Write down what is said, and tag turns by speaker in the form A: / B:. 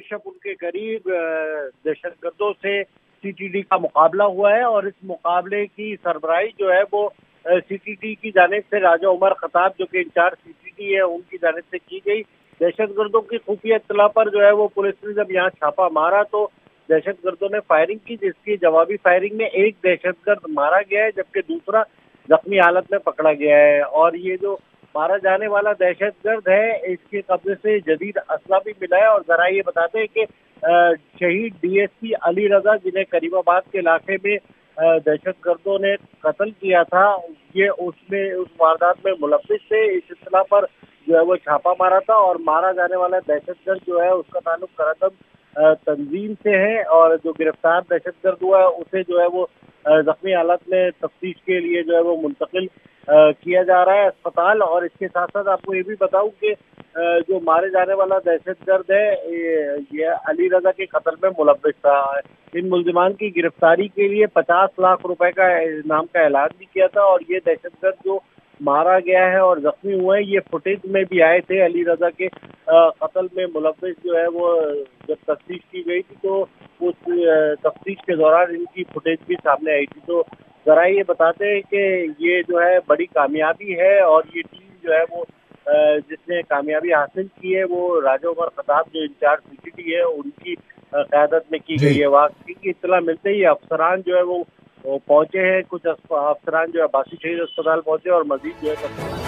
A: बेशक उनके करीब दहशतगर्दों से सीटीडी का मुकाबला हुआ है और इस मुकाबले की सरबराही जो है वो सीटीडी की जानिब से राजा उमर खताब जो कि इंचार्ज सीटीडी है उनकी जानिब से की गई। दहशतगर्दों की खुफिया इत्तला पर जो है वो पुलिस ने जब यहाँ छापा मारा तो दहशतगर्दों ने फायरिंग की, जिसकी जवाबी फायरिंग में एक दहशतगर्द मारा गया है जबकि दूसरा जख्मी हालत में पकड़ा गया है। और ये जो मारा जाने वाला दहशतगर्द है इसके कब्जे से जदीद असला भी मिला है। और जरा ये बताते हैं कि शहीद डीएसपी अली रजा जिन्हें करीमाबाद के इलाके में दहशतगर्दों ने कत्ल किया था, ये उसमें उस वारदात में मुलव्विस थे। इस इत्तला पर जो है वो छापा मारा था और मारा जाने वाला दहशतगर्द जो है उसका ताल्लुक करतब तंजीम से है और जो गिरफ्तार दहशतगर्द हुआ है उसे जो है वो जख्मी हालत में तफ्तीश के लिए जो है वो मुंतकिल किया जा रहा है अस्पताल। और इसके साथ साथ आपको ये भी बताऊं कि जो मारे जाने वाला दहशतगर्द है ये अली रजा के कत्ल में मुलव्विस था। इन मुल्जिमान की गिरफ्तारी के लिए 50 लाख रुपए का इनाम का ऐलान भी किया था। और ये दहशतगर्द जो मारा गया है और जख्मी हुए हैं ये फुटेज में भी आए थे। अली रजा के कत्ल में मुलव्विस जो है वो जब तफ्तीश की गई थी तो उस तफ्तीश के दौरान इनकी फुटेज भी सामने आई थी। तो जरा ये बताते हैं कि ये जो है बड़ी कामयाबी है और ये टीम जो है वो जिसने कामयाबी हासिल की है वो राजा उमर खताब जो इंचार्ज सीटीडी है उनकी क़यादत में की गई है। वाकई की इत्तला मिलते ही अफसरान जो है वो पहुंचे हैं, कुछ अफसरान जो है बासी शहीद अस्पताल पहुंचे और मजीद जो है